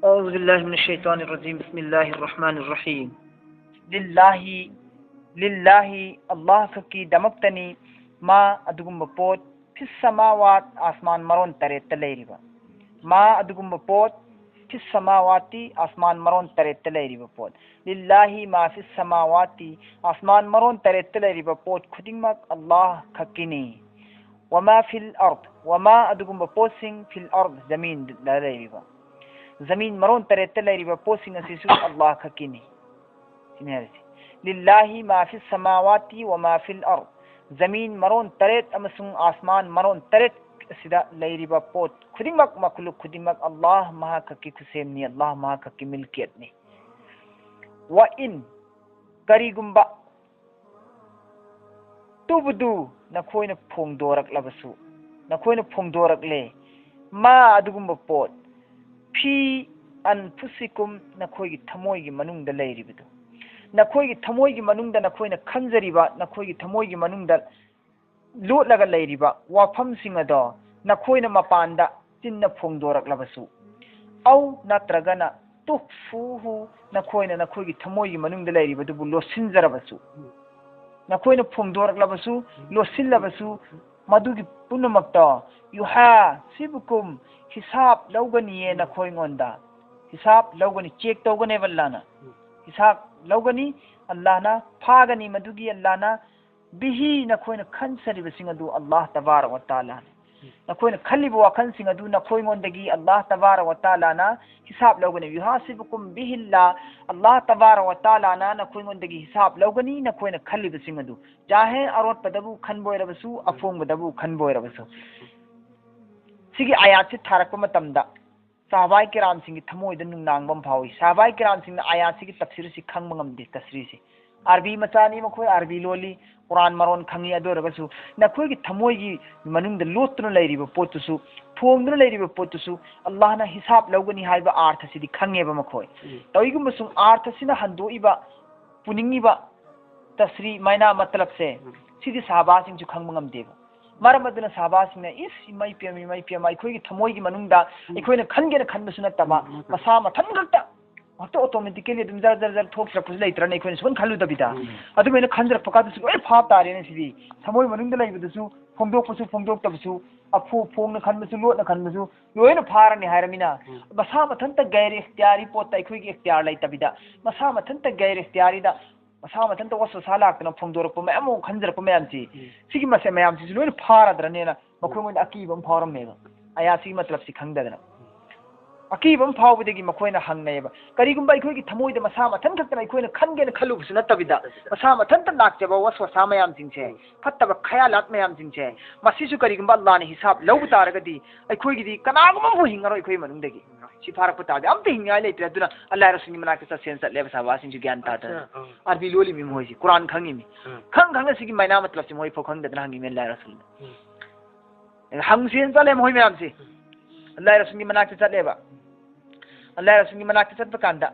औज़ुबिल्लाहिमिनश्शैतानिर्रजीम बिस्मिल्लाहिर्रहमानिर्रहीम। लिल्लाहि लिल्लाहि अल्लाह की दमक्तनी मा अदुगुम्बा पोत फिस समावात आसमान मरोन तरेत लेरिबा मा अदुगुम्बा पोत फिस समावाती आसमान मरोन तरेत लेरिबा पोत लिल्लाहि मा फिस समावाती आसमान मरोन तरेत लेरिबा पोत खुदिंगमक अल्लाह खक्किनी वमा फिल अर्द वमा अदुगुम्बा पोतसिंग फिल अर्द जमीन लेरिबा जमीन मरोन तरेत लेरिबा पोतसिंग असिसु अल्लाह खक्किनी लिल्लाहि मा फिस समावाती वमा फिल अर्द जमीन मरोन तरेत अमसुंग आसमान मरोन तरेत सिदा लेरिबा पोत खुदिंगमक मखलुक खुदिंगमक अल्लाह महा खक्की खुसेमनी अल्लाह महा खक्की मिल्कियतनी व इन करीगुम्बा तुबदु नखोइना फोंदोरकलबसु नखोइना फोंदोरकले मा अदुगुम्बा पोत फी अनफुसिकुम नखोइगी थमोइगी मनुंगदा लेरिबदु नखोइगी थमोइगी मनुंगदा नखोइना खंजरिबा नखोइगी थमोइगी मनुंगदा लोटलगा लेरिबा वाफमसिंग अदो नखोइना मपानदा चिन्ना फोंदोरकलबसु औ नत्रगना तुफुहु नखोइना नखोइगी थमोइगी मनुंगदा लेरिबदुबु लोसिनजरबसु नखोइना फोंदोरकलबसु लोसिनलबसु मदुगी पुनमक्ता युहा सिबुकुम हिसाब लौगनिये नखोइंगोंदा हिसाब लौगनी चेक तौगने वल्लाना हिसाब लौगनी अल्लाहना फागनी मदुगी अल्लाहना बिही नखोइना खनसरिबसिंग अदु अल्लाह तबारक व तआला नखोइना खल्लिबो वखनसिंग अदु नखोइंगोंदगी अल्लाह तबारक व तआला ना हिसाब लौगनी युहासिबुकुम बिहिल्ला अल्लाह तबारक व तआला ना नखोइंगोंदगी हिसाब लौगनी नखोइना खल्लिबसिंग अदु चाहे अरोट पदबु खनबोइरबसु अफोंगबदबु खनबोइरबसु सिगी आयात से थारक मतमदा साहबाई किराम सिंह थमोइद नुंगनांगबम फावी साहबाई किराम सिंह आयात सिगी तफसीर सि खंग मंगमदे तस्री से अरबी मचानी मखोय अरबी लोली कुरान मरोन खंगी अदोरगसु नखोय की थमोइगी मनुंग द लोतुन लेरिबो पोतुसु फोंगदुन लेरिबो पोतुसु अल्लाह ना हिसाब लौगनी हाइबा अर्थ सिदी खंगेबा मखोय तौइगुम सुम अर्थ सिना हंदोइबा पुनिंगिबा तस्री मैना मतलब से सिदी साहबा सिंह जु खंग मंगमदेबा मरमदना साहबासिंगना इस मई पियम अखोइगी थमोइगी मनुंगदा अखोइना खनगेना खनबसु नत्तबा मसा मथन गक्ता हतो ऑटोमेटिकली अदुम जर जर जर थोक्सरपसु लेत्रने अखोइना सुन खलुदबिदा अदुमेना खनजरप कादसु लोय फाब तारेने सिदी थमोइ मनुंगदा लेबदसु फोंदोकपसु फोंदोकतबसु अफु फोंगना खनबसु लोटना खनबसु लोयना फारने हायरमिना मसा मथनता गैर इख्तियारी पोता अखोइगी इख्तियार लेतबिदा मसा मथनता गैर इख्तियारीदा मसा मथन तो वसो सालाक्तन फोंदोरप मैम खंजरप मैमसी सिगी मसे मैमसी लोइन फारद्रनेना मखोइमोन अकीबम फारमनेबा आयासी मतलब सि खंगदना अकीबम फावबदगी मखोइना हंगनेबा करिगुंबा अखोइगी थमोइद मसा मथन खक्तन अखोइना खनगेना खलुबसु नत्तबिदा मसा मथन त लाक्चबा वसवसा मैमसिंगसे फत्तबा खयालात मैमसिंगसे मसिसु करिगुंबा अल्लाह ने हिसाब लौब तारगदी अखोइगी कनागुम हिंगरो अखोइ मनुंगदगी सिफारक तादे अमते हिंगाय लेत्रे अदुना अल्लाह रसूल मनाके सेंस लेब साबासिंग जु ज्ञान ताता अरबी लोली मि मोइसि कुरान खंगी मि खंग खंग सिगी मैना मतलब से मोइ फोखंग दना हंगी मे अल्लाह रसूल हम सेंस चले मोइ मैम से अल्लाह रसूल मनाके चलेबा अल्लाह रसूल मनाके चतप कांदा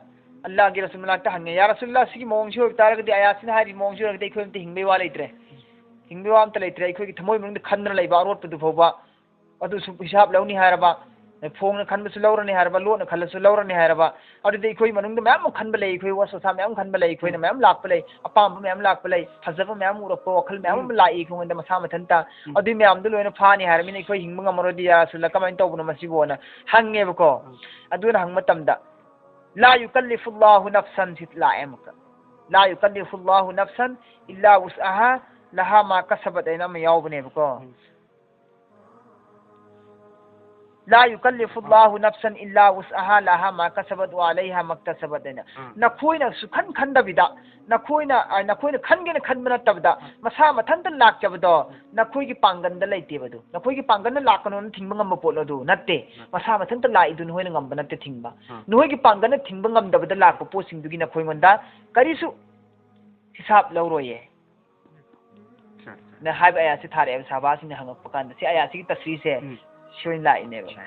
अल्लाह के रसूल मनाके हंगे या रसूलुल्लाह सिगी मोंग शो तारगदी आयासिन हारि मोंग शो रगदे खोइमते हिंगबे वा लेत्रे हिंगबे वा अमते लेत्रे खोइगी थमोइ मंग खंद्र लेबा अरोट पदु फोबा अदु सु हिसाब लौनी हारबा फोंग खनबसु लौरने हारबा लोन खलसु लौरने हारबा अदुदे अखोइ मनुंग मैम खनब ले अखोइ वसोसा मैम खनब ले अखोइना मैम लाप ले अपाम मैम लाप ले फजब मैम उरप वखल मैम लाई खोंगंद मसा मथनता अदु मैम दु लोइन फानी हारमिन अखोइ हिंगम ngमरोदि या रसूल कमाइन तौबनो मसिबोना हंगेबको अदुना हंग मतमदा ला युकल्लिफुल्लाहु नफ्सन सितला एमक ला युकल्लिफुल्लाहु नफ्सन इल्ला वुसअहा लहा मा कसबत एना म यावबनेबको ला युकल्लिफुल्लाहु नफ्सन इल्ला वुसअहा लहा मा कसबत व अलैहा मक्तसबत एना नखोइना सुखन खंदबिदा नखोइना खनगेना खनबना तबदा मसा मथनत लाक्चबदो नखोइगी पांगनदा लेतेबदो नखोइगी पांगन लाकनो थिंगबा ngamba पोलोदो नत्ते मसा मथनत लाइदु नहोइना ngamba नत्ते थिंगबा नहोइगी Pangan थिंगबा ngamdabada lakpa posingdugi नखोइंगोंदा करिसु हिसाब लौरोये न हाइब आयासी थारे साबासिन हंगप कांदा से आयासी तस्वीर से सोइन लाइनेबा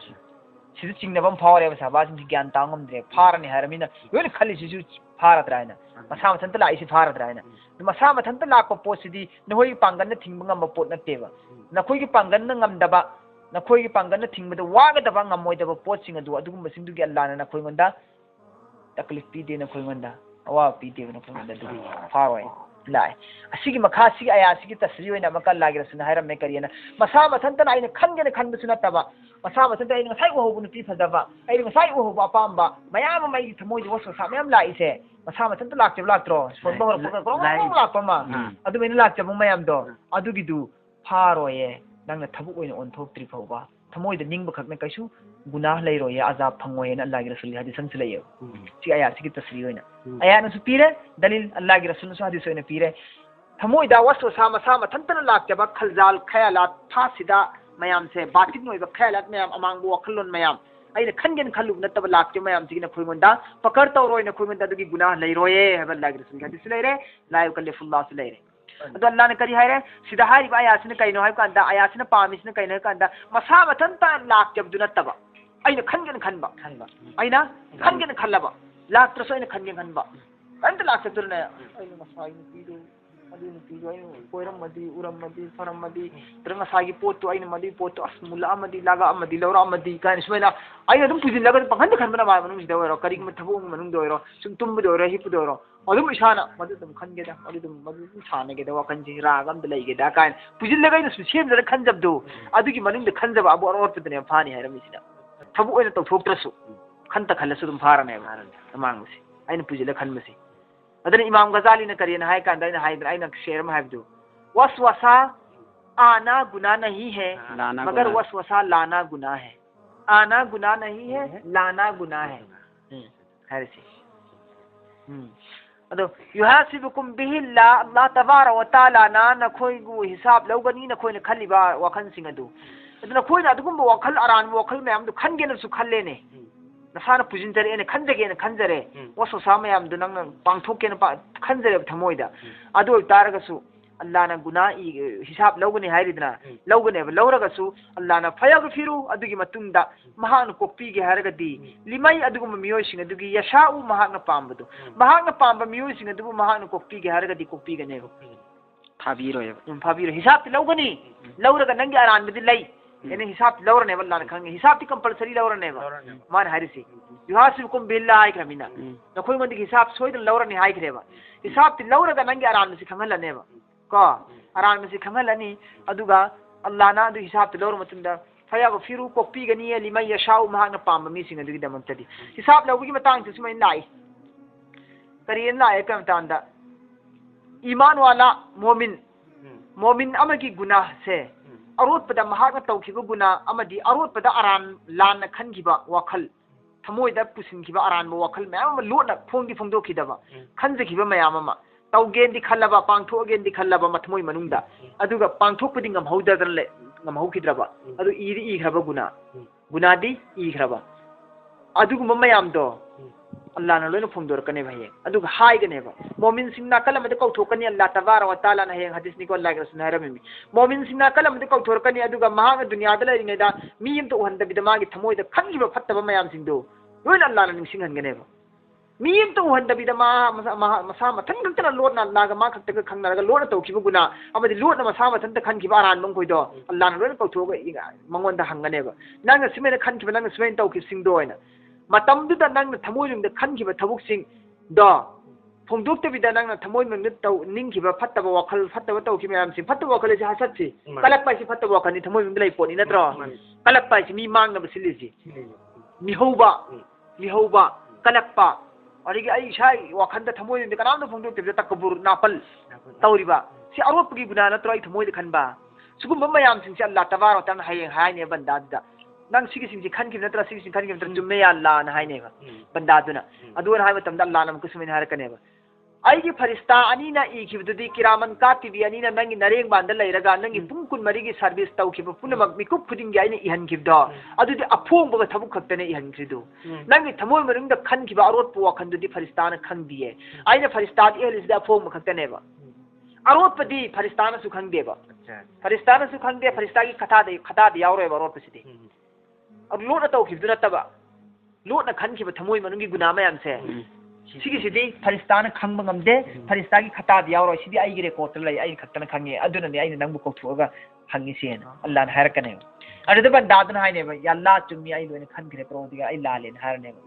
सिदु चिंगनबम फावरेबा साबासिन ज्ञान तांगमद्रे फारने हारमिना लोइन खलिसिसु फारद्रायना मसा मथनत लाइसि फारद्रायना मसा मथनत लाकप पोसिदी नहोइ पांगन थिंगबा ngamba पोत नत्तेबा नखोइगी पांगन ngमदबा नखोई पांगन थिंगबद वागदबा ngमोइदबा पोटसिंग अदु अदुगुम सिंदुगी अल्लाह ना नखोई गोंदा तकलीफ पीदे नखोई गोंदा अवा पीदे नखोई गोंदा दुगी फारोय लाय असिगी मखा सिगी आया सिगी तस्री होइना मका लागिर सुना हायरम मे करियना मसा मथंतना आइना खनगेना खनबसु नतबा मसा मथंता आइना ngasai ओहबु नुपी फजबा आइना ngasai ओहबु अपामबा मयाम मई थमोइ वसो सा मयाम लाइसे मसा मथंता लाक्चब लाक्त्रो सोनबो हरपगा लाक्पमा अदु मेना लाक्चब मयाम दो अदुगिदु फारोये नंगना थबुक ओइना ओनथोक्त्रि फौबा थमोइद निंगब खकना कैसु गुनाह लैरोये अजाब फंगोयेना अल्लाह की रसूल हदीस संस लैयो सी आया सिगी तस्री होइना आया नसु पीरे दलील अल्लाह की रसूल हदीस होइना पीरे थमोइदा वसवसा मसा मथंतना लाक्चब खलजाल खयालात फासिदा मयाम से बातिन नोइबा खयालात मयाम अमांगबो वखलोन मयाम अइना खनगेन खलुब नतब लाक्चे मयाम सिगिना खुइमोंदा पकड़ तौरोइना खुइमोंदा दुगी गुनाह लैरोये हबा अल्लाह की रसूल हदीस लैरे ला युकल्लिफुल्लाह से लैरे अदो अल्लाह ने करी हायरे सिदा हारिबा आयासने कइनो हाय कांदा आयासने पामिसने कइनो कांदा मसा मथंता लाक्चब नतबा अइना खनगेन खनबा अइना खनगेन खलबा लाक्त्रसो अइना खनगेन खनबा अंत लाक्चबदुरने अइना मसाई पीदो अदु पीदो अइना कोइरम मदी उरम मदी फरम मदी तरंगा सागी पोतो अइना मदी पोतो अस मुला मदी लागा मदी लौरा मदी काइन सुमेना अइना दुम पुजिन लगा पंगन खनबना मा मनुंग सिदा ओरो करी म थबो मनुंग दोरो सुम तुम दोरो हिप दोरो अदुम इसाना मदु तुम खनगेदा मदु सानगेदा वखन जी रागम द लैगेदा काइन पुजिन लगा इन सेम जरा खनजबदो अदुगी मनुंग द खनजब अबो अरोटपदने फानी हायरमिसिदा थबु ओइना तौथोक्त्रसु खनता खलसु दुम फारने मांगसी अइना पुजिला खनमसी अदन इमाम गजाली ने करियन हाय कांदा ने हाय अइना शेर में हायदो वसवसा आना गुनाह नहीं है मगर वसवसा लाना गुनाह है आना गुनाह नहीं है लाना गुनाह है हरसी अदो युहासिबुकुम बिहिल्ला अल्लाह तबारा व तआला ना नखोइगु हिसाब लौगनी नखोइना खलिबा वखन सिंग अदु अदुना खोइना अदुगुम वखल अरान वखल मयाम दु खनगेना सु खल्लेने नसाना पुजिनजरे एने खनजगे ने खनजरे वसो सामयाम दु नंग पांगथोके ने खनजरे थमोइदा अदु तारगसु अल्लाह ना गुनाह हिसाब लौगने हायरिदना लौगने लौरगसु अल्लाह ना फयगफिरु अदुगी मतुंगदा महान कोपीगे हारगदी लिमai अदुगुम मियोइसिंग अदुगी यशाउ महान पांबदु महान पांब मियोइसिंग अदुबु महान कोपीगे हारगदी कोपीगने फाबीरो हिसाब लौगनी लौरगा नंगी अरानबदी लै एने हिसाब लौरने अल्लाह ना खंगे हिसाब ती कंपलसरी लौरने मान हारिसी युहासिबुकुम बिल्लाह हाय क्रमिना नखोइ मंदी हिसाब सोइदन लौरने हाय क्रेबा हिसाब ती लौरगा नंगी अरानबसी खंगलनेबा को अरान में से खंगलनी अदुगा अल्लाह ना अदु हिसाब ते लौर मतुंदा फयागो फिरु कोपी गनी लिमai यशाउ महान पाम मी सिंग अदुगी दमंतदी हिसाब लौगी मतांग ते सुमैन लाई करियन लाई कम तांदा ईमान वाला मोमिन अमगी गुनाह से अरोत पदा महान तौखिबो गुनाह अमदी अरोत पदा अरान लान खनगिबा वखल थमोइदा पुसिनगिबा अरान बो वखल मयाम लोना फोंगी फोंदोखिदबा खनजगिबा मयाम अमा तौगेंदी खल्लबा पांगथोगेंदी खल्लबा मथमोइ मनुंगदा अदुगा पांगथोकपदि ngमहौददन ले ngमहौखिद्रबा अदु इखरबा गुनादी इखरबा अदुगुम मयामदो अल्लाह ना लोइना फोंदोरकने भये अदुगा हाइगनेबा मोमिन सिंगना कलमदे कौथोकनी अल्लाह तबारा व तआला ना हे हदीस निको अल्लाह के रसूल हायरमिमी मोमिन सिंगना कलमदे कौथोरकनी अदुगा महाग दुनियादा लैरिङैदा मी इमतो हंदबिदा मागी थमोइदा खनगिबा फत्तबा मयाम सिंगदो लोइना अल्लाह ना निंसिंगहनगनेबा मी इमतो हंदबिदा मसा मथन खक्तना लोटना लागा मा खक्तगा खंगनरगा लोटना तौखिबा गुना अमदि लोटना मसा मथन खनगिबा अरान मंगखोइदो अल्लाह ना लोइना कौथोगा मंगोंदा हंगनेबा नंगा सिमेना खनगिबा नंगा सिमेन तौखि सिंगदो होइना मतमदुदा नंगना थमोइनुंदा खनगिबा थबुकसिंग दो फोंदोक्तबिदा नंगना थमोइनुंदा तौ निंगिबा फत्तबा वखल फत्तबा तौखि मयामसि फत्तबा वखल से हसत्सि कलकपाइसि फत्तबा वखलनि थमोइनुंदा लै पोनि नत्रो कलकपाइसि मी मांगनबा सिलिसि मिहौबा कलकपा अरिगे आई इसाई वखंदा थमोइनुंदा कनामदा फोंदोक्तबिदा तकबुर नापल तौरिबा सि अरोपगी गुना नत्रो आई थमोइदा खनबा सुगुम्बा मयामसिंग अल्लाह तबारा व तआला हायें हायने बंदादा नंग सिगी सिंग खनगिब नत्रा सिगी सिंग खनगिब नत्रा जुम्मे या अल्लाह ना हायनेबा बंदादुना अदुन हाय मतमदा अल्लाह ना कुसुमिन हारकनेबा आइगी फरिश्ता अनीना इखिबदुदी किरामन कातिबी अनीना नंगी नरेंग बांदा लैरगा नंगी पुंग कुन मरिगी सर्विस तौखिब पुनमक मिकुप खुदिंगी आइना इहनगिबदो अदुदी अफोंबगा थबुक खक्तने इहनग्रिदु नंगी थमोय मरुंगदा खनगिबा अरोतपु वखंदुदी फरिश्ताना खंगदिए आइना फरिश्ताद इहलिसदा अफोंबगा खक्तनेबा अरोतपदी फरिश्ताना सु खंगदेबा फरिश्ताना सु खंगदे फरिश्तागी खतादे यावरेबा अरोतपसिदी अब लोटना तौखिबदु नत्तबा लोटना खनगिबा थमोय मनुंगी गुना मयामसे सिगी फरिश्ताना खंग ngamde फरिश्तागी खताद यावरो सिदी आइगी रेकॉर्ड लै आई खक्तन खंगे अदुनने आई नंगबु कौथोगा हंगी सेन अल्लाह ना हारकने अरे बंदादन हाइनेबा यल्ला चुम्मी आई लोने खनखरे प्रोदिगा आई लालेन हारनेबा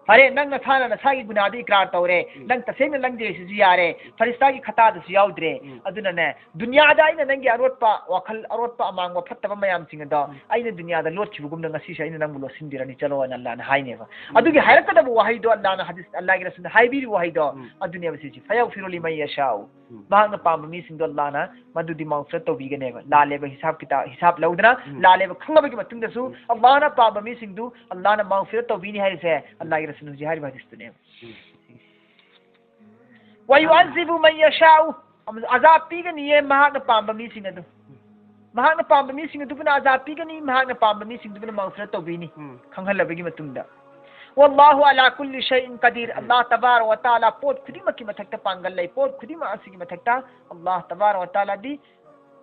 फरे नंग थाना नसागी गुनादी इकरार तौरे नंग तसेंग लंग देसिसु यारे फरिस्ता की खता दसु याउद्रे अदुना ने दुनिया दा आइना नंगी अरोटपा वाखल अरोटपा अमांगवा फत्तबा मयाम सिंग दा आइना दुनिया दा लोटखिबुगुम नंग सिसे आइना नंग लोसिंदिरनि चलो न अल्लाह न हाइनेबा अदुगी हायरकदब वहाइदो अल्लाह न हदीस अल्लाह की रसूल हाइबिरि वहाइदो अदुनिया बसिसि फयाउफिरु लिमन यशाउ मांग पाम मी सिंग दो अल्लाह न मदुदी माउफ्रत तौबिगनेबा लालेबा हिसाब लौदना लालेबा खंगबगी मतुंग दसु अल्लाह न पाम मी सिंग दु अल्लाह न माउफ्रत तौबिनि हारिसे अल्लाह की रसूल जी हारि हदीस वयुअज़िबु मन यशाउ अजाब पीगनी ये महान पाम मी सिंग दु महान पाम मी सिंग दुबना अजाब पीगनी महान पाम मी सिंग दुबना माउफ्रत तौबिनी खंगहलबगी मतुंगदा वल्लाहु अला कुल्लि शैइन कदीर अल्लाह तबारक व तआला पोत खुदिमक की मथक्ता पांगल लै पोत खुदिमा असगी मथक्ता अल्लाह तबारक व तआला दी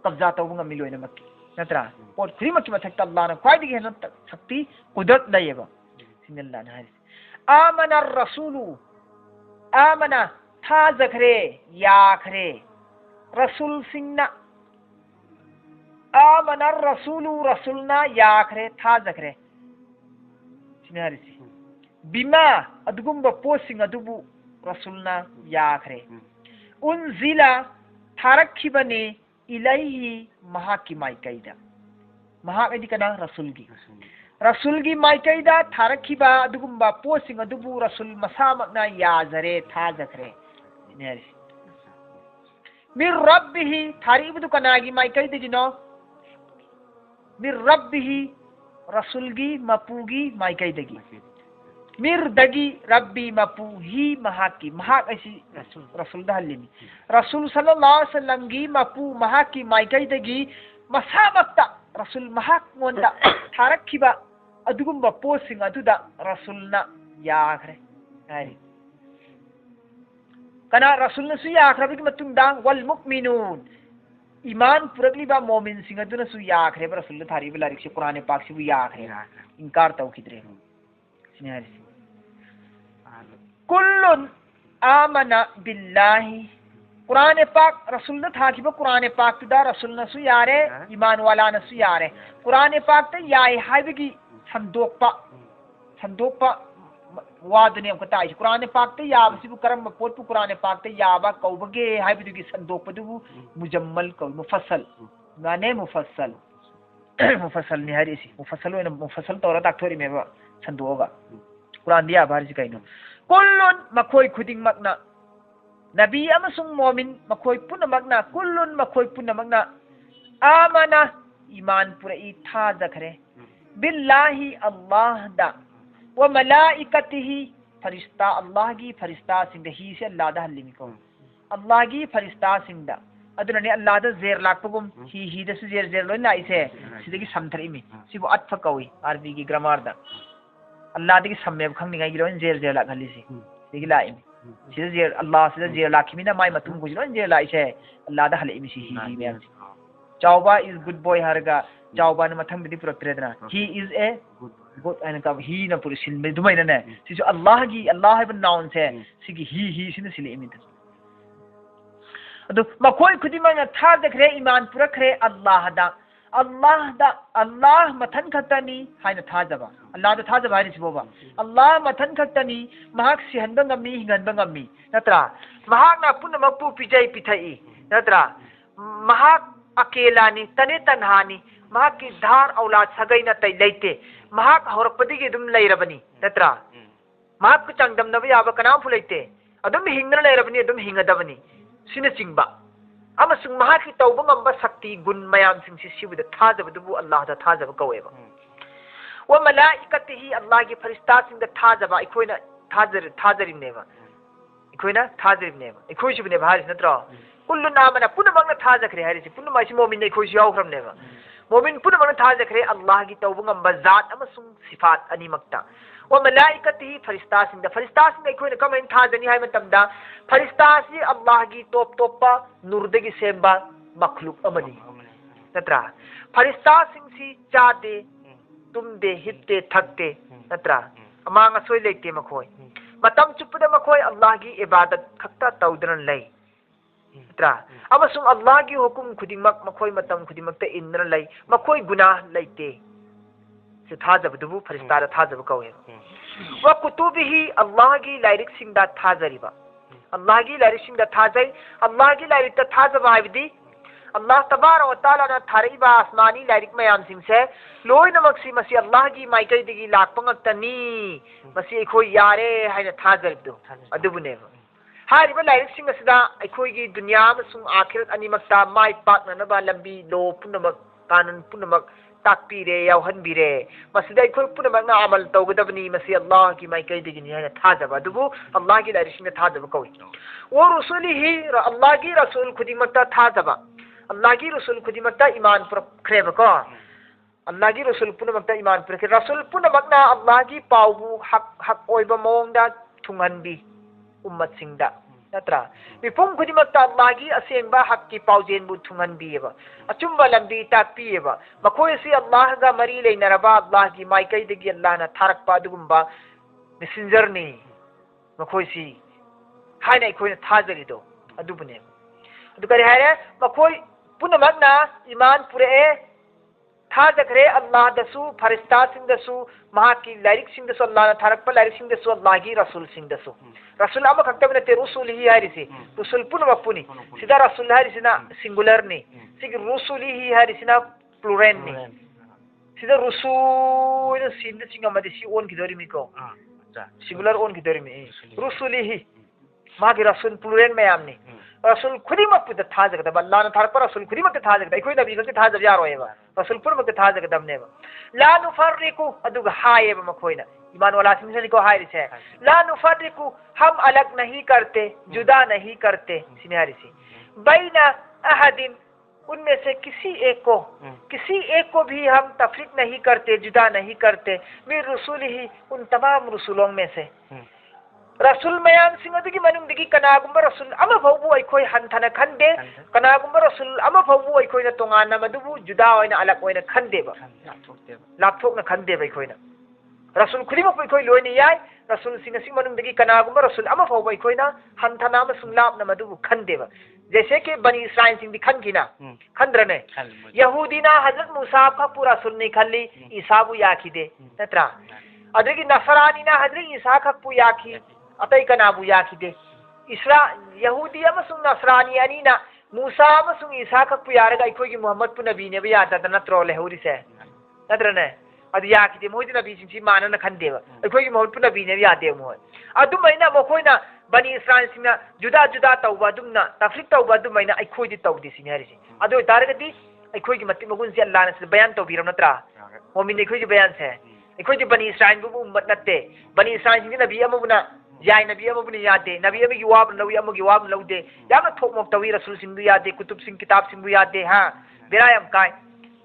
कब्जा तौबंग मिलोइना मक्की नत्रा पोत खुदिमक की मथक्ता अल्लाह न ख्वाइदगी हेन शक्ति कुदरत लैयबा सिनल्लाह न हारिस आमना रसूलु आमना थाजखरे याखरे रसूल सिंगना आमना रसूलु रसूलना याखरे थाजखरे सिनारिसी बिमा अदुगुम्बा पोसिंग अदुबु रसूलना याखरे उनजिला थारखिबने इलैहि महाकी माइकैदा महाकैदि कना रसूलगी माइकैदा थारखिबा अदुगुम्बा पोसिंग अदुबु रसूल मसामकना याजरे थाजखरे नेरि मिर रब्बिहि थारिबुदु कनागी माइकैदि जिनो मिर रब्बिहि रसूलगी मपुगी माइकैदगी मिर्दगी रब्बी मपू ही महाकी महाक ऐसी रसूल दहलिमी रसूल सल्लल्लाहु अलैहि वसल्लम गी मपू महाकी माइकैदगी मसामक्ता रसूल महाक मोंदा थारखिबा अदुगुम्बा पोसिंग अदुदा रसूलना याखरे हारि कना रसूलना सु याखरबगी मतुंगदा वल मुमिनून ईमान पुरगलीबा मोमिन सिंग अदुना सु याखरे रसूल थारिबा लारिक से कुरान पाक से याखरे इनकार तौखिद्रे सिनेहारि कुल्लुन आमना बिल्लाहि कुरान पाक रसूल ने था कि कुरान पाक दा रसूल न सु यारे ईमान वाला न सु यारे कुरान पाक ते याय हाइबगी संदोकपा वादने को ताई कुरान पाक ते याबसिबु करम पोतु कुरान पाक ते याबा कौबगे हाइबदुगी संदोकपदुबु मुजम्मल कौ मुफस्सल गाने मुफस्सल मुफस्सल नि हरिसी मुफस्सल तौरा ताक्थोरी मेबा संदोगा कुरान दिया बारिस कइनो कुल्लुन मखोय खुदिंगमकना नबी अमसुंग मोमिन मखोय पुनमकना कुल्लुन मखोय पुनमकना आमना ईमान पुरई थाजखरे बिल्लाहि अल्लाह दा व मलाइकतिहि फरिश्ता अल्लाह की फरिश्ता सिंह ही से अल्लाह दा हल्लिमिको अल्लाह की फरिश्ता सिंह दा अदुनने अल्लाह दा जेर लाकपगुम ही दा सु जेर लोइन लाइसे सिदगी समथरिमि सिबु अत्फ कौई आरबी की ग्रामर दा अल्लाह दी सम्मेब खंगनिगाई गिलोइन जेर लाखलिसी सिगी लाइमि सिदा जेर अल्लाह सिदा जेर लाखिमिना माय मतुम गुजिलोइन जेर लाइसे अल्लाह दा हलिमि सी ही मेम चावबा इज गुड बॉय हरगा चावबा न मथंग बिदि पुरत्रेदना ही इज ए गुड एंड का ही न पुर सिल दुमैना ने सिजु अल्लाह की अल्लाह है नाउन से सिगी ही सिन सिलिमि अदु मखोय खुदिमा था देखरे ईमान पुरखरे अल्लाह दा अल्लाह मथन खतनी हाइन थाजबा अल्लाह दा थाजबा हारि सिबोबा अल्लाह मथन खतनी महाक सिहनबा ngami हिंगनबा ngami नत्रा महाक ना पुनमक पु पिजै पिथई नत्रा महाक अकेलानी तने तन्हानी महाक की धार औलाद सगै न तै लैते महाक हौरकपदिगे दुम लैरबनी नत्रा महाक चंगदम नबा याबा कनाम फुलैते अदुम हिंगना लैरबनी अदुम हिंगदबनी सिने चिंगबा अमसुंग महाकी तौबा ngamba शक्ति गुण मयाम सिंग सि सिबुद थाजबदुबु अल्लाह दा थाजब कवेबा व मलाइकतिहि अल्लाह की फरिश्ता सिंग दा थाजबा इखोइना थाजरिनेबा इखोइना थाजरिनेबा इखोइसिबने भारिस नत्रा कुल्लु नामना पुनमंगना थाजखरे हारिसि पुनमाइसि मोमिन ने इखोइसि यावख्रमनेबा मोमिन पुनमंगना थाजखरे अल्लाह की तौबा ngamba जात अमसुंग सिफात अनिमक्ता व मलाइकतिहि फरिश्ता सिंग इखोइना कमेन थाजनी हाय मतमदा फरिश्ता सि अल्लाह की तोपा नूरदगी सेंबा मखलूक अमनी नत्रा फरिश्ता सिंग सि चादे तुमदे हित्ते थकते नत्रा अमांग असोय लेते मखोय मतम चुपदा मखोय अल्लाह की इबादत खक्ता तौदरन लै नत्रा अमसुंग अल्लाह की हुकुम खुदिमक मखोय मतम खुदिमक ते इंद्र लै मखोय गुनाह लैते से थाजबदुबु फरिस्तादा थाजब कौवे व कुतुबिही अल्लाह की लाइरिक सिंगदा थाजरिबा अल्लाह की लाइरिक सिंगदा थाजै अल्लाह की लाइरिक थाजबा हाइबदी अल्लाह तबारक व तआला ना थारिबा आसमानी लाइरिक मयाम सिंगसे लोइनमक्सी मसी अल्लाह की माइकैदगी लाकपंगतनी मसी अखोई यारे हाइना थाजरिबदु अदुबुनेबा हारिबा लाइरिक सिंग असदा अखोई दुनिया अमसुंग आखिरत अनिमक्ता माइ पाकननबा लंबी लो पुनमक कानून पुनमक ताकपीरे यावहनबीरे मसिदा अखोई पुनमकना अमल तौगदबनी मसी अल्लाह की माइकैदगिनी हाइना थाजबा अदुबु अल्लाह की लाइरिक सिंग थाजबा कौई व रसूलिही अल्लाह की रसूल खुदिमक्ता थाजबा अल्लाह की रसूल खुदिमक्ता ईमान पुरखरेबको अल्लाह की रसूल पुनमक्ता ईमान पुरखे रसूल पुनमकना अल्लाह की पावबु हक हक ओइबा मोंगदा थुंगनबी उम्मत सिंगदा नत्रा मिपुम खुदिमक्ता अल्लाह की असेंबा हक की पावजेनबु थुंगनबीबा अचुम्बा लंबी ताकपीबा मखोयसी अल्लाह गा मरी लेनरबा अल्लाह की माइकैदगी अल्लाह ना थारकपा अदुगुम्बा मेसेंजरनी मखोयसी हाइना अखोयना थाजरिदो अदुबने अदु करि हायरे मखोय पुनमकना ईमान पुरे थाजखरे अल्लाह दसु फरिस्ता सिंगदसु महा की लाइरिक सिंगदसु अल्लाह ना थारकपा लाइरिक सिंगदसु अल्लाह की रसूल सिंगदसु रसूल अमा खक्तबने ते रसूल ही हारिसी रसूल पुनमपुनी सिदा रसूल हारिसिना सिंगुलर नि सिग रसूली ही हारिसिना प्लुरल नि सिदा रसूल सिंद सिंगा मदि सी ओन की दरिमिको सिंगुलर ओन की दरिमि रसूली ही मागी रसूल प्लुरल मयाम नि रसूल खुदिमक पुद थाजगदब अल्लाह ना थारकपा रसूल खुदिमक थाजगद अखोई नबी के थाजब यारोएबा रसूल पुनमक थाजगदबनेबा ला नुफर्रिकु अदुग हायेबा मखोइना ईमान वाला सिंह को हाय रिसे ला नुफर्रिकु हम अलग नहीं करते जुदा नहीं करते सिनारिसी बैना अहदिन उनमें से किसी एक को भी हम तफरीक नहीं करते जुदा नहीं करते मिर रसूल ही उन तमाम रसूलों में से रसूल मयाम सिंगदगी मनुंगदगी कनागुम्बा रसूल अमा फौबु अखोई हंथना खंदे कनागुम्बा रसूल अमा फौबु अखोइना तोंगाना मदुबु जुदा ओइना अलग ओइना खंदेबा लापथोकना खंदेबा अखोइना रसूल खुदिमक अखोई लोइना याय रसूल सिंगसी मनुंगदगी कनागुम्बा रसूल अमा फौबु अखोइना हंथना अमसुंग लापना मदुबु खंदेबा जैसे कि बनी इस्राइल सिंगदी खनकिना खंद्रने यहूदीना हजरत मूसा का पूरा रसूल ने खल्ली ईसाबु याखिदे नत्रा अदगी नसरानीना हजरत ईसा का पु याखी अतई कनाबु याखिदे इसरा यहूदी अमसुंग नसरानी अनीना मूसा अमसुंग ईसा खपु यारगा अखोई की मोहम्मद पु नबी ने यादा नत्रो लेहुरिसे नत्रने अद याखिदे मोइदि नबी सिंसी मानना खंदेबा अखोई की मोहम्मद पु नबी ने यादे मोय अदुमैना मखोइना बनी इस्राइल सिंगना जुदा जुदा तौबा दुमना तफरीक तौबा दुमैना अखोई दि तौदि सिनि हरिसि अदो तारगदि अखोई की मति मगुन से अल्लाह ने बयान तौबिरम नत्रा मोमिन अखोई की बयान से अखोई बनी इस्राइल बु उम्मत नत्ते बनी इस्राइल सिंग नबी अमबुना याय नबी अमबुना यादे नबी अमगी वाब लवी अमगी वाब लौदे याम थोकमक तवी रसूल सिंग यादे कुतुब सिंग किताब सिंग यादे हां बेरायम काय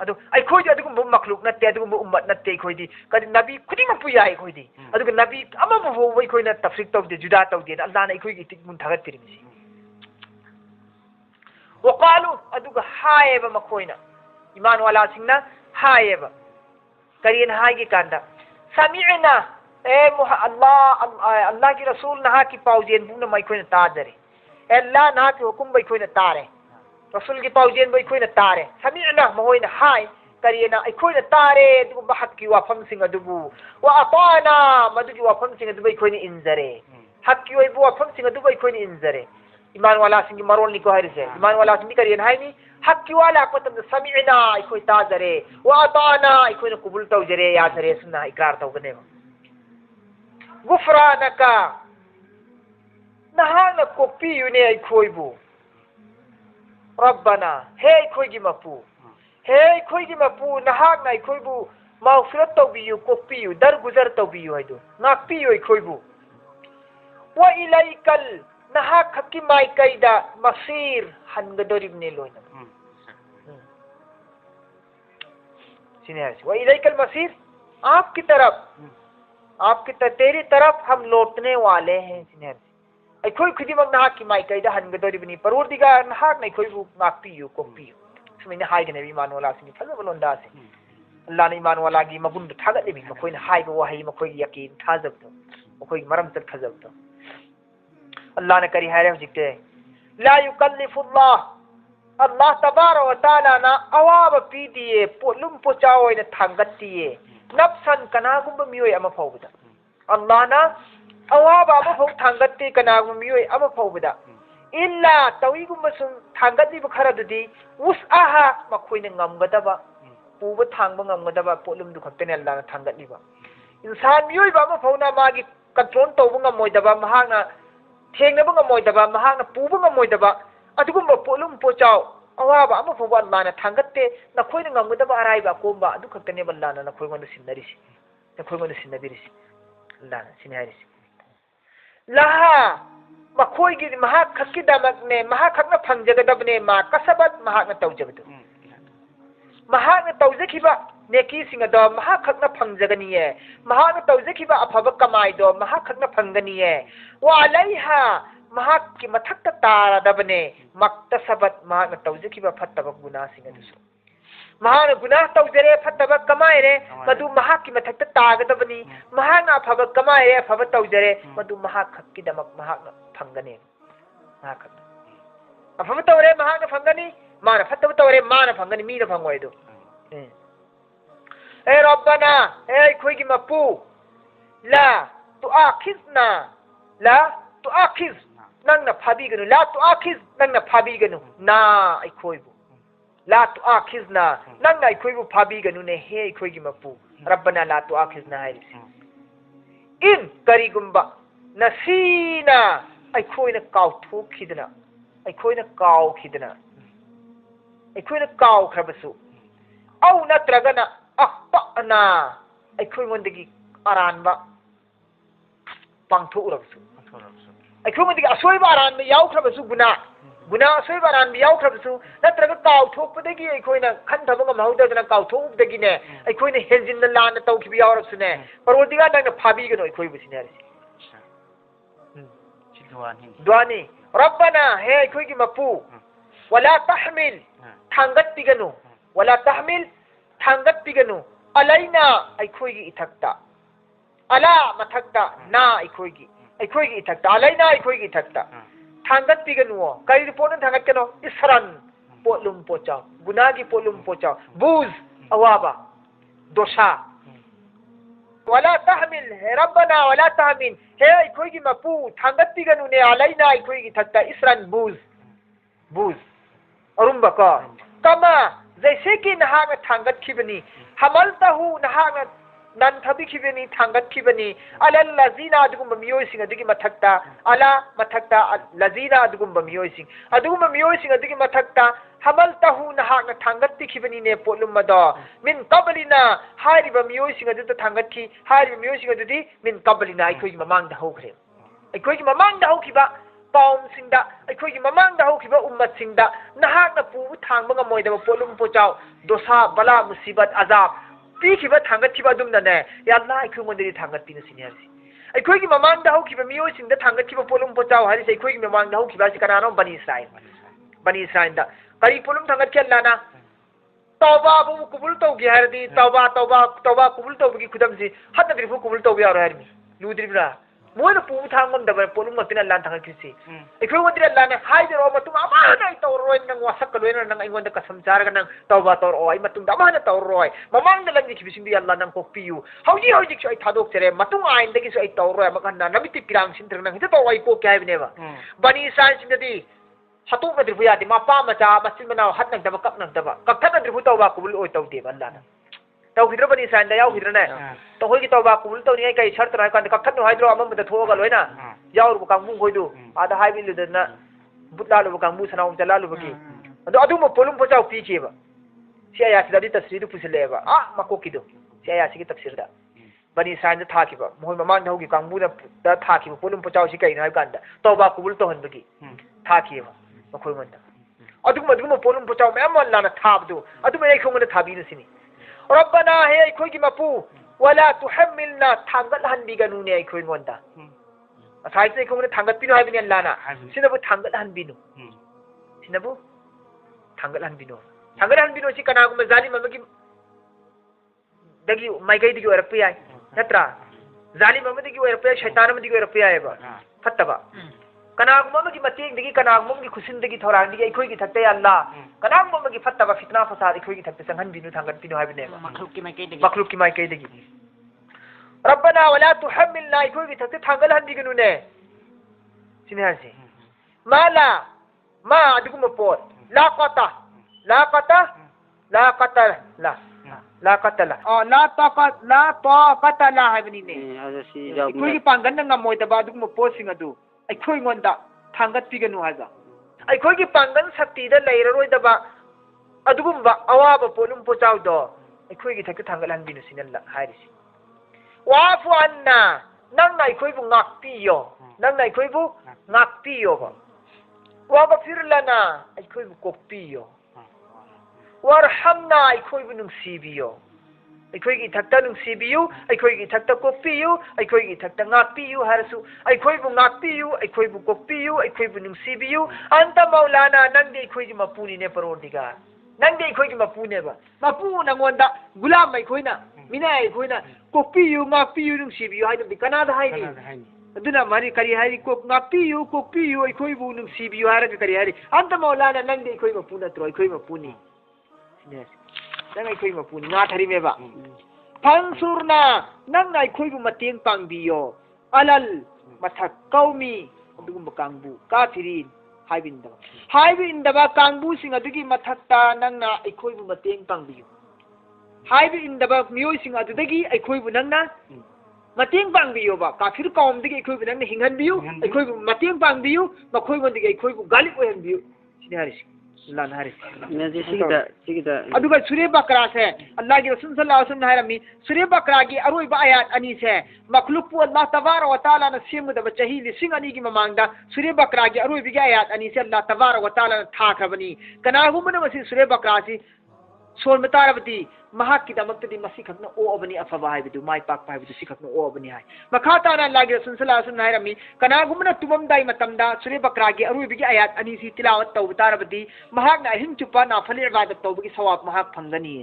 अदो अखोई अदुगुम मखलूक नत्ते अदुगुम उम्मत नत्ते अखोई कदि नबी खुदिमक पु याय अखोई अदुग नबी अमबु फो अखोइना तफरीक तौदे जुदा तौदे अल्लाह ने अखोई की तिक मुन थागत तिरिमिसि वकालु अदुग हायेबा मखोइना ईमान वाला सिंगना हायेबा करियन हायगे कांदा समीअना ए अल्लाह की रसूल नहा की पाउजेन बुना मैखोइना ताजरे अल्लाह नहा की हुकुम बैखोइना तारे रसूल की पाउजेन बैखोइना तारे समीअना महोइना हाय करियना अखोइना तारे दुगुम्बा हक की वाफम सिंग अदुबु व अताना मदुगी वाफम सिंग अदुबु अखोइना इंजरे हक की वैबु वाफम सिंग अदुबु अखोइना इंजरे ईमान वाला सिंग मरोल निको हारिसे ईमान वाला सिंग करियन हायनी हक की वाला पतम समीअना अखोइ ताजरे व अताना अखोइना कबूल तौजरे याजरे सुना इकरार तौगने गुफरानका नहाना कोपियुने अखोइबु रब्बना हे अखोइगी मपु हे अखोइगी मपु नहाना अखोइबु मागफिरत तौबियु कोपियु दरगुजर तौबियु हाइदु नाकपियु अखोइबु व इलाइकल नहा खक्की माइकैदा मसीर हनगदोरिबने लोइना सिनेहस व इलाइकल मसीर आपकी तरफ तेरी तरफ हम लौटने वाले हैं सिनेहस अखोई खुदिमक नहा की माइकैदा हनगदोरिबनी परवरदिगार नहा नखोइबु नाकपियु कोपियु सुमिने हाइगने ईमान वाला सिंग फजब लोंदा से अल्लाह ने ईमान वाला की मगुन थागत भी मखोइन हाइबो वही मखोइ यकीन थाजब तो मखोइ मरम तक थाजब तो अल्लाह ने करी है जिकते ला युकल्लिफुल्लाह अल्लाह तबारक व तआला ना अवाब पी दिए पोलुम पोचाओ ने थांगत दिए nafsan kanagumba miyoy ama fawbada Allah na awaba ama faw thangatte kanagumba miyoy ama fawbada illa tawigumba sum thangati ba kharadudi usaha makoina ngamgadaba puba thangba ngamgadaba polum du khaktene Allah na thangati ba insan miyoy ba ama fawna magi control tawba ngamoidaba mahana thengna ba ngamoidaba mahana puba ngamoidaba adugumba polum pochaw awaba ama fawba Allah na thangatte na khoina ngamgadaba araiba komba adu khaktene Allah na khoi ngonda sinarisi na khoi ngonda sinabirisi Allah na sinharisi laha makhoi gi maha khakki damak ne maha khakna phangjagadab ne ma kasabat maha na tawjabdu maha na tawjakhiba neki singa do maha khakna phangjagani ye maha na tawjakhiba afaba kamai do maha khakna phangani ye wa alaiha maha ki mathakta tara dabne maktasabat maha na tawjakhiba phattaba guna singa dusu maha na guna tawjare phattaba kamai re madu maha ki mathakta tagadabani maha na afaba kamai re afaba tawjare madu maha khakki damak maha na phangani maha khak afaba tawre maha na phangani mana phattaba tawre mana phangani mi na phangoi do Rabbana khoi gi mapu la tu'akhizna la tu'akhiz nang na phabi ganu la tu'akhiz nang na phabi ganu na ai khoi bu la tu'akhizna nang na ai khoi bu phabi ganu ne he khoi gi mapu Rabbana la tu'akhizna hai in karigumba nasina ai khoi na kaw thu khidna ai khoi na kaw khidna ai khoi na kaw khrabasu au natragana akpa na ai khoi ngondagi aranba pangtho urabsu ai khoi ngondagi asoiba aranba yaw khrabasu guna asoiba aranba yaw khrabasu natraga kaw thokpadagi ai khoi na khan thabanga maudadana kaw thokubdagi ne ai khoi na henjin na lana tawkhibi yawrabsu ne parodiga dang na phabi gano ai khoi busine ari duani rabbana he ai khoi gi mapu wala tahmil thangat piganu wala tahmil thangat piganu alaina aikhoi gi ithakta ala mathakta na aikhoi gi ithakta alaina aikhoi gi ithakta thangat piganu kai report thangat kano isran polum pocha gunagi polum pocha buz awaba dosha wala tahmil rabbana wala tahmil he aikhoi gi mapu thangat piganu ne alaina aikhoi gi ithakta isran buz arumba ka kama जैसे कि नहांग थांगत खिबनी हमलताहु नहांग nan thabi khibeni thangat khibeni alal lazina adugum miyoy sing adugi mathakta ala mathakta lazina adugum miyoy sing adugi mathakta hamaltahu nahak na thangat khibeni ne polum mada min qablina hariba miyoy sing adu thangat ki hariba miyoy sing adu min qablina aikoi mamang da hokre aikoi mamang da hokiba paum singda aikoi mamang da hokiba ummat singda nahak na pu thangba ngamoy da polum pochau dosa bala musibat azab Pikiba thangat kiba dum nane ya Allah aikoi mondiri thangat pina siniasi aikoi ki mamang da ho kiba miyo sing da thangat kiba polum pochau hari sai aikoi ki mamang da ho kiba si kana no bani Israel da kari polum thangat ki Allah na tauba bu kubul tau gi hardi tauba kubul tau gi khudam si hatta dir fu kubul tau ya harmi ludri bra moy na pu thangam da polum ma pina Allah thangat ki si aikoi mondiri Allah na hai de ro matung ama na tau roi nang wasak loina nang aingon da kasam jar nang tauba tor oi matung da ma na tau roi mamang da lang ki bising di Allah nang kokpiu hauji ki ai thadok tere matung ain da ki so ai tau roi makan na namiti pirang sin terang hita tau ai ko kya bine ba bani san sin di hatuk na dribu ya di mapa ma cha masin mana hat nang da kap nang da ba kap thana dribu tau ba kubul oi tau de Allah na tau hidro bani san da yau hidro na to hoi ki tau ba kubul tau ni kai shart ra kan kap thana hidro amam da thoga loina yau ru kang mung hoi du ada hai bil de na butla lu kang mu sanau jala lu baki adu mo polum pochau pi ke ba si aya si da tasridu pusile ba mako kido si aya si ki tafsir da bani san da thaki ba moi mamang da hogi kang mu da thaki ba polum pochau si kai na kan da tauba kubul to han bagi thaki ba makoi mon da adu mo polum pochau me amal la na thabdu adu me khong na thabi na sini rabbana he khoi ki mapu wala tuhammilna thangal han bi ganu ne khoi ngon da asai se khong na thangat pinu hai bin Allah na sinabu thangal han binu sinabu thangal han binu si kana gum zalim amagi dagi mai gai digi orap yai natra zalim amagi orap yai shaitan amagi orap yai ba fatta ba कनागुम की मतेंगी कनागुम की खुसिंदगी थौरांगी अखोई थक्ते अल्लाह कनागुम की फत्तबा फितना फसाद अखोई थक्ते संगनबिनु थांगनबिनु हाबिने मखलूक की माइकैदगी रब्बना वला तुहम्मिलना अखोई थक्ते थांगल हंदिगनुने सिने हासे माला मा अदुगुम पोट ला कता ला कतला ला कतला हाबिने अखोई पांगन ngमोइदबा अदुगुम पोसिंग अदु अखोई गोंदा थांगत पिगनु हाजा अखोई की पांगन शक्ति दा लेररोइदबा अदुगुम्बा अवाबा पोलुम पोचाउदो अखोई की थक्ते थांगल हंबिनु सिनल हारिसि वाफु अन्ना नंग अखोई बु ngakpiyo नंग अखोई बु ngakpiyo बा वागफिर लना अखोई बु कोकपियो warhamna अखोई बु नुंगसिबियो अखोई की थक्ता नुंगसिबियो अखोई की थक्ता कोकपियो अखोई की थक्ता ngakpiyo हरसु अखोई बु ngakपियो अखोई बु कोकपियो अखोई बु नुंगसिबियो अंत मौलाना नंग अखोई की मपुनी ने परवरदिगार नंग अखोई की मपुने बा मपु नंगोंदा गुलाम अखोइना मिना अखोइना कोकपियो ngakpiyo नुंगसिबियो हाइदि कनादा हाइदि अदुना मारी करी हारी कोकपियो अखोई बु नुंगसिबियो हारगा करी हारी अंत मौलाना नंग अखोई मपुना त्रो अखोई मपुनी नंग अखोई मपुनी ना थरी मेबा फंसुरना नंग अखोई बु मतेंग पांगबियो अलल मथक कौमी अदुगुम कांगबु काफिरिन हाइबिंदबा कांगबु सिंग अदुगी मथकता नंगना अखोई बु मतेंग पांगबियो हाइबिंदबा मियोय सिंग अदुदगी अखोई बु नंगना मतेंग पांगबियोबा काफिर कौमदगी अखोई बु नंगना हिंगनबियो अखोई बु मतेंग पांगबियो मखोई गोंदगी अखोई बु गालिब ओहनबियो सिने हारिसि लान हारिसि नजी सिगिदा अदुगा सूर्य बकरा से अल्लाह के रसूल सल्लल्लाहु अलैहि वसल्लम हायरमी सूर्य बकरा की अरोइबा आयात अनि से मखलूक पु अल्लाह तबारक व तआला न सेमुदबा चही लिसिंग अनि की ममांगदा सूर्य बकरा की अरोइबी की आयात अनि से अल्लाह तबारक व तआला न थाखबनी कनागुमन मसी सूर्य बकरा सी सोल मतारबती महाक की दमक्तदी मसी खकन ओ अबनी अफबा हाइबिदु माइ पाक पाइबिदु सी खकन ओ अबनी हाय मखाताना अल्लाह के रसूल सल्लल्लाहु अलैहि वसल्लम हायरमी कनागुमन तुमम दाई मतमदा सूर्य बकरा की अरोइबी की आयात अनि सी तिलावत तौ तारबती महाक ना हिम चुपा ना फली इबादत तौबगी सवाब महाक फंगनी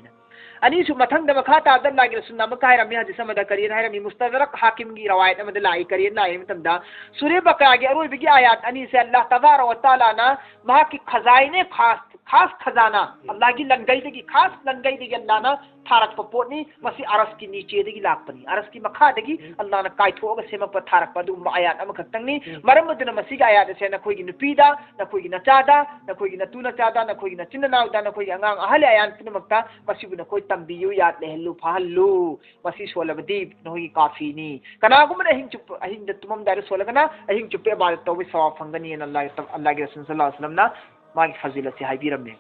अनि सु मथंग द मखाता द लागे रसूल नाम का हायरमी हदीस समदा करियन हायरमी मुस्तदरक हाकिम की रवायत अमद लाई करियन लाई मतमदा सूर्य बकरा की अरोइबी की आयात अनि से अल्लाह तबारक व तआला ना महाक की खजाइने खास खजाना अल्लाह की लंगई की खास लंगई की अल्लाह ना थारक पोटनी मसी अरस की नीचे दगी लापनी अरस की मखा दगी अल्लाह ना काइथोग सेमप थारक पदु आयात अम खतंगनी मरमदुना मसी का आयात से नखोई की नुपीदा नखोई की नचादा नखोई की नतु नचादा नखोई की नचिननाउदा नखोई की अंगांग अहले आयात पुनमक्ता मसीबु नखोई तंबियु याद लेहलु फहलु मसी सोलबदी नखोई की काफीनी कनागुम अहिंग चुप अहिंग तुमम दार सोलगना अहिंग चुपे इबादत तौबी सवाब फंगनी अल्लाह के रसूल सल्लल्लाहु अलैहि वसल्लम ना मागी फजीलत से हाइबिरमे